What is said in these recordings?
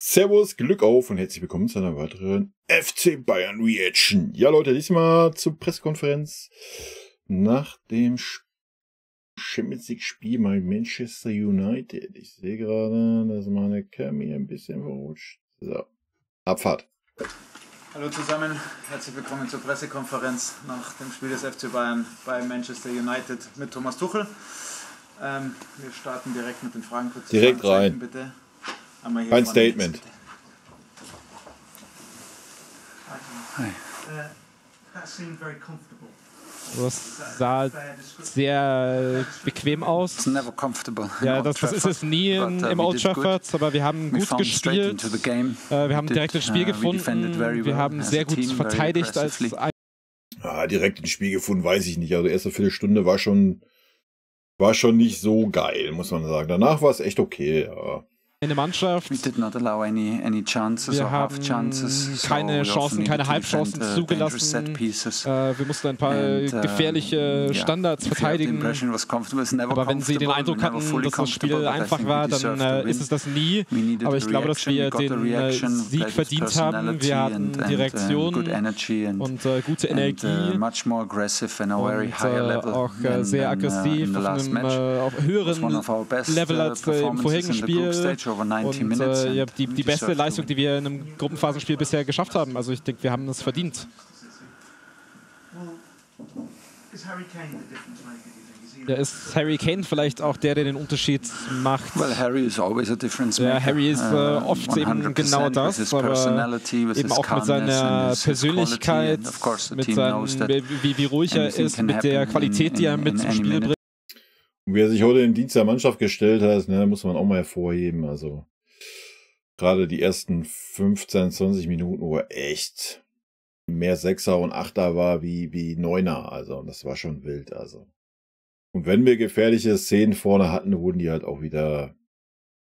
Servus, Glück auf und herzlich willkommen zu einer weiteren FC Bayern Reaction. Ja Leute, diesmal zur Pressekonferenz nach dem Champions League Spiel bei Manchester United. Ich sehe gerade, dass meine Cam hier ein bisschen verrutscht. So, Abfahrt. Hallo zusammen, herzlich willkommen zur Pressekonferenz nach dem Spiel des FC Bayern bei Manchester United mit Thomas Tuchel. Wir starten direkt mit den Fragen. Kurz direkt rein. Bitte. Ein Statement. Das sah sehr bequem aus. Ja, das ist es nie im Old Trafford, aber wir haben gut gespielt. Wir haben direkt ins Spiel gefunden. Wir haben sehr gut verteidigt. Direkt ins Spiel gefunden, weiß ich nicht. Also erste Viertelstunde war schon nicht so geil, muss man sagen. Danach war es echt okay, ja. Eine Mannschaft. Wir haben keine Chancen, keine Halbchancen zugelassen. Wir mussten ein paar gefährliche Standards verteidigen. Aber wenn Sie den Eindruck hatten, dass das Spiel einfach war, dann ist es das nie. Aber ich glaube, dass wir den Sieg verdient haben. Wir hatten die Reaktion und gute Energie und auch sehr aggressiv auf einem höheren Level als im vorherigen Spiel. Und die beste Leistung, die wir in einem Gruppenphasenspiel bisher geschafft haben. Also ich denke, wir haben es verdient. Ja, ist Harry Kane vielleicht auch der den Unterschied macht? Harry is always a difference maker. Ja, Harry ist oft eben genau das, aber eben auch mit seiner Persönlichkeit, mit seinem, wie ruhig er ist, mit der Qualität, die er mit zum Spiel bringt. Und wie er sich heute in den Dienst der Mannschaft gestellt hat, ne, muss man auch mal hervorheben. Also gerade die ersten 15, 20 Minuten, wo er echt mehr Sechser und Achter war wie Neuner. Also das war schon wild. Also. Und wenn wir gefährliche Szenen vorne hatten, wurden die halt auch wieder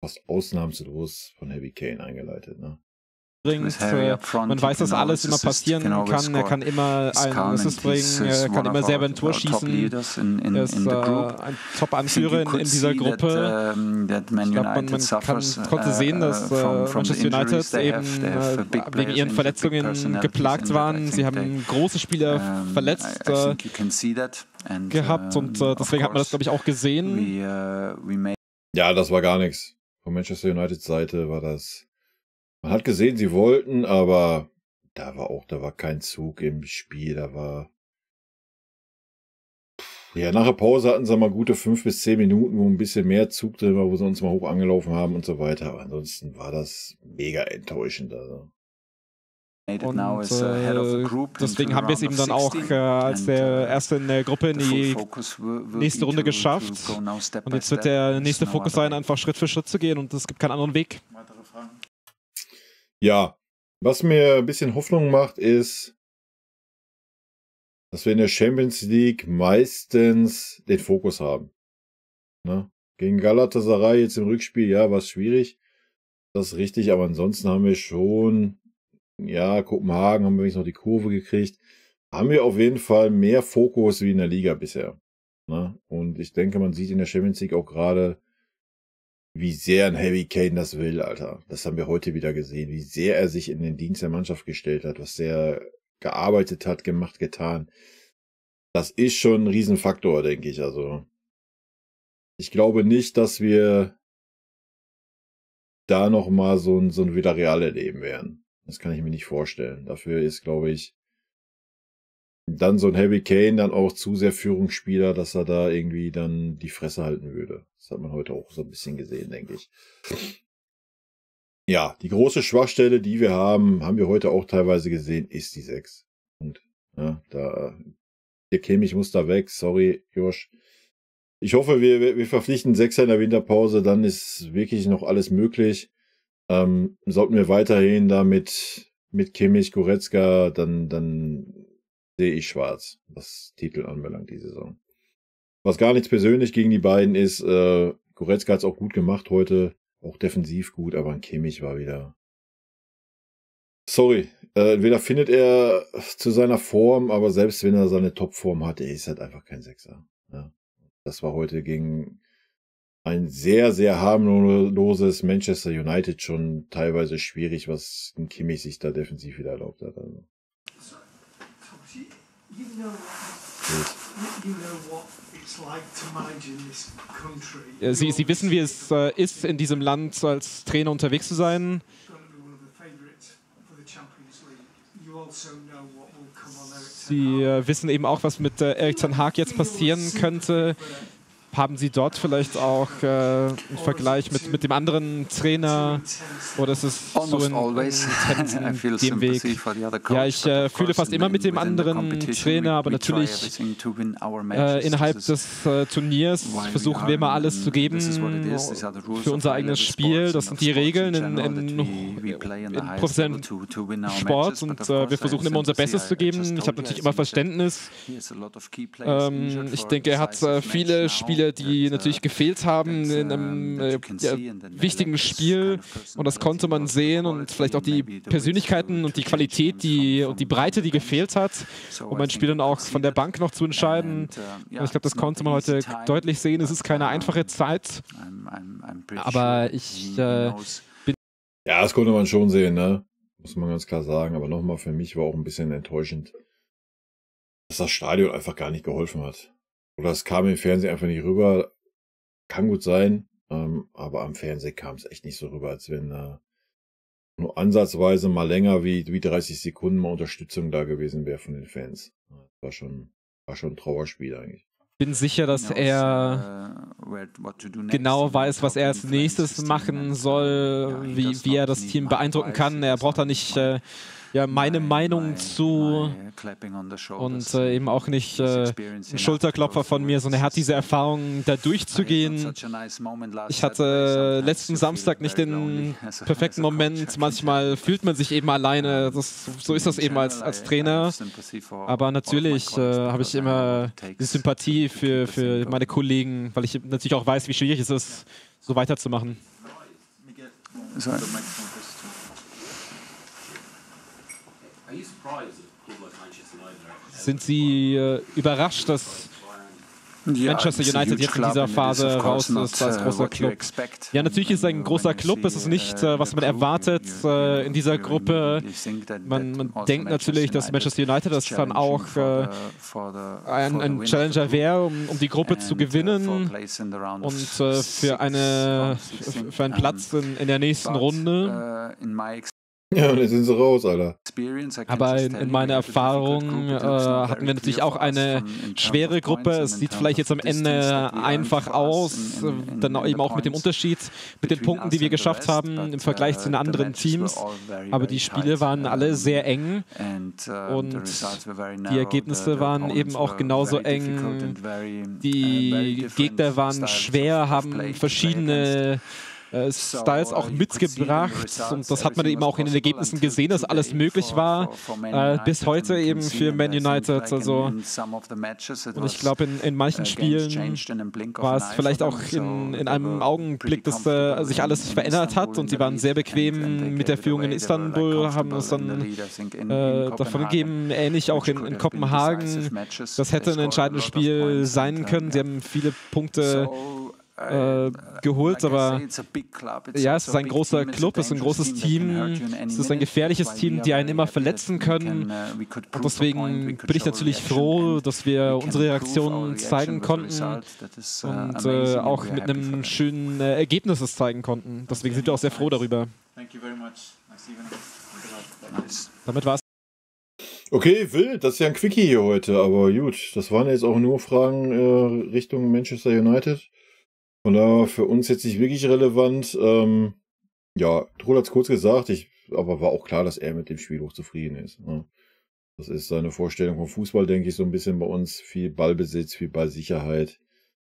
fast ausnahmslos von Harry Kane eingeleitet. Ne? Man weiß, dass alles immer passieren kann. Er kann immer einen Assist bringen, er kann immer selber ein Tor schießen. Er ist ein Top-Anführer in dieser Gruppe. Ich glaube, man konnte sehen, dass Manchester United eben wegen ihren Verletzungen geplagt waren. Sie haben große Spieler verletzt gehabt und deswegen hat man das, glaube ich, auch gesehen. Ja, das war gar nichts. Von Manchester Uniteds Seite war das. Man hat gesehen, sie wollten, aber da war kein Zug im Spiel, ja, nach der Pause hatten sie mal gute 5 bis 10 Minuten, wo ein bisschen mehr Zug drin war, wo sie uns mal hoch angelaufen haben und so weiter. Aber ansonsten war das mega enttäuschend. Also. Und deswegen haben wir es eben dann auch als der Erste in der Gruppe in die nächste Runde geschafft. Und jetzt wird der nächste Fokus sein, einfach Schritt für Schritt zu gehen und es gibt keinen anderen Weg. Ja, was mir ein bisschen Hoffnung macht, ist, dass wir in der Champions League meistens den Fokus haben. Ne? Gegen Galatasaray jetzt im Rückspiel, ja, war es schwierig. Das ist richtig, aber ansonsten haben wir schon, ja, Kopenhagen haben wir wenigstens noch die Kurve gekriegt. Haben wir auf jeden Fall mehr Fokus wie in der Liga bisher. Ne? Und ich denke, man sieht in der Champions League auch gerade, wie sehr ein Harry Kane das will, Alter. Das haben wir heute wieder gesehen. Wie sehr er sich in den Dienst der Mannschaft gestellt hat, was er gearbeitet hat, gemacht, getan. Das ist schon ein Riesenfaktor, denke ich. Also, ich glaube nicht, dass wir da nochmal so ein Villarreal erleben werden. Das kann ich mir nicht vorstellen. Dafür ist, glaube ich, dann so ein Harry Kane dann auch zu sehr Führungsspieler, dass er da irgendwie dann die Fresse halten würde. Das hat man heute auch so ein bisschen gesehen, denke ich. Ja, die große Schwachstelle, die wir haben wir heute auch teilweise gesehen, ist die 6. Und ja, der Kimmich muss da weg. Sorry, Josh. Ich hoffe, wir verpflichten 6er in der Winterpause, dann ist wirklich noch alles möglich. Sollten wir weiterhin da mit Kimmich, Goretzka, dann sehe ich schwarz, was Titel anbelangt, die Saison. Was gar nichts persönlich gegen die beiden ist, Goretzka hat es auch gut gemacht heute, auch defensiv gut, aber ein Kimmich war wieder... Sorry, entweder findet er zu seiner Form, aber selbst wenn er seine Topform hat, er ist halt einfach kein Sechser. Ja. Das war heute gegen ein sehr, sehr harmloses Manchester United schon teilweise schwierig, was ein Kimmich sich da defensiv wieder erlaubt hat. Also. Sie wissen, wie es ist, in diesem Land als Trainer unterwegs zu sein. Sie wissen eben auch, was mit Erik ten Hag jetzt passieren könnte. Haben Sie dort vielleicht auch einen Vergleich mit dem anderen Trainer? Oder ist es so in dem Weg? Ja, ich fühle fast immer mit dem anderen Trainer, aber natürlich innerhalb des Turniers versuchen wir immer alles zu geben für unser eigenes Spiel. Das sind die Regeln in professionellem Sport und wir versuchen immer unser Bestes zu geben. Ich habe natürlich immer Verständnis. Ich denke, er hat viele Spieler, die natürlich gefehlt haben in einem wichtigen Spiel und das konnte man sehen und vielleicht auch die Persönlichkeiten und die Qualität und die Breite, die gefehlt hat, um ein Spiel dann auch von der Bank noch zu entscheiden. Ich glaube, das konnte man heute deutlich sehen. Es ist keine einfache Zeit, aber ich bin... Ja, das konnte man schon sehen, ne? Muss man ganz klar sagen, aber nochmal, für mich war auch ein bisschen enttäuschend, dass das Stadion einfach gar nicht geholfen hat. Oder es kam im Fernsehen einfach nicht rüber. Kann gut sein, aber am Fernsehen kam es echt nicht so rüber, als wenn nur ansatzweise mal länger wie 30 Sekunden mal Unterstützung da gewesen wäre von den Fans. War schon ein Trauerspiel eigentlich. Ich bin sicher, dass er genau weiß, was er als nächstes machen soll, wie er das Team beeindrucken kann. Er braucht da nicht meine Meinung zu und eben auch nicht ein Schulterklopfer von mir, sondern er hat diese Erfahrung, da durchzugehen. Ich hatte letzten Samstag nicht den perfekten Moment. Manchmal fühlt man sich eben alleine. So ist das eben als Trainer. Aber natürlich habe ich immer die Sympathie für meine Kollegen, weil ich natürlich auch weiß, wie schwierig es ist, so weiterzumachen. Sind Sie überrascht, dass Manchester United jetzt in dieser Phase raus ist als großer Club? Ja, natürlich ist es ein großer Club. Es ist nicht, was man erwartet in dieser Gruppe. Man denkt natürlich, dass Manchester United das dann auch ein Challenger wäre, um die Gruppe zu gewinnen und für einen Platz in der nächsten Runde. Ja, und jetzt sind sie raus, Alter. Aber in meiner Erfahrung hatten wir natürlich auch eine schwere Gruppe. Es sieht vielleicht jetzt am Ende einfach aus, dann eben auch mit dem Unterschied, mit den Punkten, die wir geschafft haben im Vergleich zu den anderen Teams. Aber die Spiele waren alle sehr eng und die Ergebnisse waren eben auch genauso eng. Die Gegner waren schwer, haben verschiedene Styles auch mitgebracht und das hat man eben auch in den Ergebnissen gesehen, dass alles möglich war, bis heute eben für Man United. Also, und ich glaube, in manchen Spielen war es vielleicht auch in einem Augenblick, dass sich alles verändert hat und sie waren sehr bequem mit der Führung in Istanbul, haben es dann davon gegeben, ähnlich auch in Kopenhagen. Das hätte ein entscheidendes Spiel sein können. Sie haben viele Punkte geholt, aber ja, es ist ein großer Club, es ist ein großes Team, es ist ein gefährliches Team, die einen immer verletzen können und deswegen bin ich natürlich froh, dass wir unsere Reaktion zeigen konnten und auch mit einem schönen Ergebnis es zeigen konnten. Deswegen sind wir auch sehr froh darüber. Damit war's. Okay, wild, das ist ja ein Quickie hier heute, aber gut, das waren jetzt auch nur Fragen Richtung Manchester United. Von daher für uns jetzt nicht wirklich relevant. Ja, Troll hat es kurz gesagt, aber war auch klar, dass er mit dem Spiel hochzufrieden ist. Ne? Das ist seine Vorstellung vom Fußball, denke ich, so ein bisschen bei uns. Viel Ballbesitz, viel Ballsicherheit.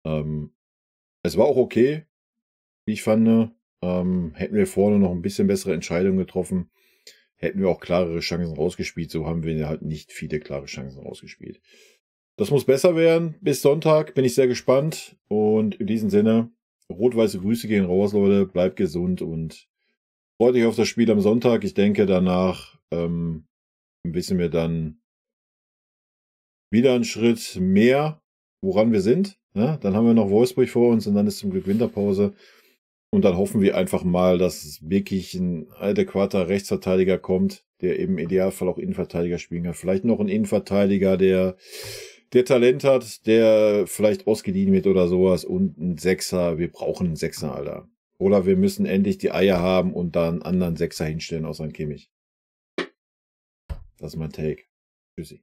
Es war auch okay, wie ich fand. Hätten wir vorne noch ein bisschen bessere Entscheidungen getroffen, hätten wir auch klarere Chancen rausgespielt. So haben wir halt nicht viele klare Chancen rausgespielt. Das muss besser werden. Bis Sonntag bin ich sehr gespannt. Und in diesem Sinne, rot-weiße Grüße gehen raus, Leute. Bleibt gesund und freut euch auf das Spiel am Sonntag. Ich denke, danach wissen wir dann wieder einen Schritt mehr, woran wir sind. Ja, dann haben wir noch Wolfsburg vor uns und dann ist zum Glück Winterpause. Und dann hoffen wir einfach mal, dass wirklich ein adäquater Rechtsverteidiger kommt, der eben im Idealfall auch Innenverteidiger spielen kann. Vielleicht noch ein Innenverteidiger, der Talent hat, der vielleicht ausgeliehen wird oder sowas. Und ein Sechser. Wir brauchen einen Sechser, Alter. Oder wir müssen endlich die Eier haben und da einen anderen Sechser hinstellen außer einen Kimmich. Das ist mein Take. Tschüssi.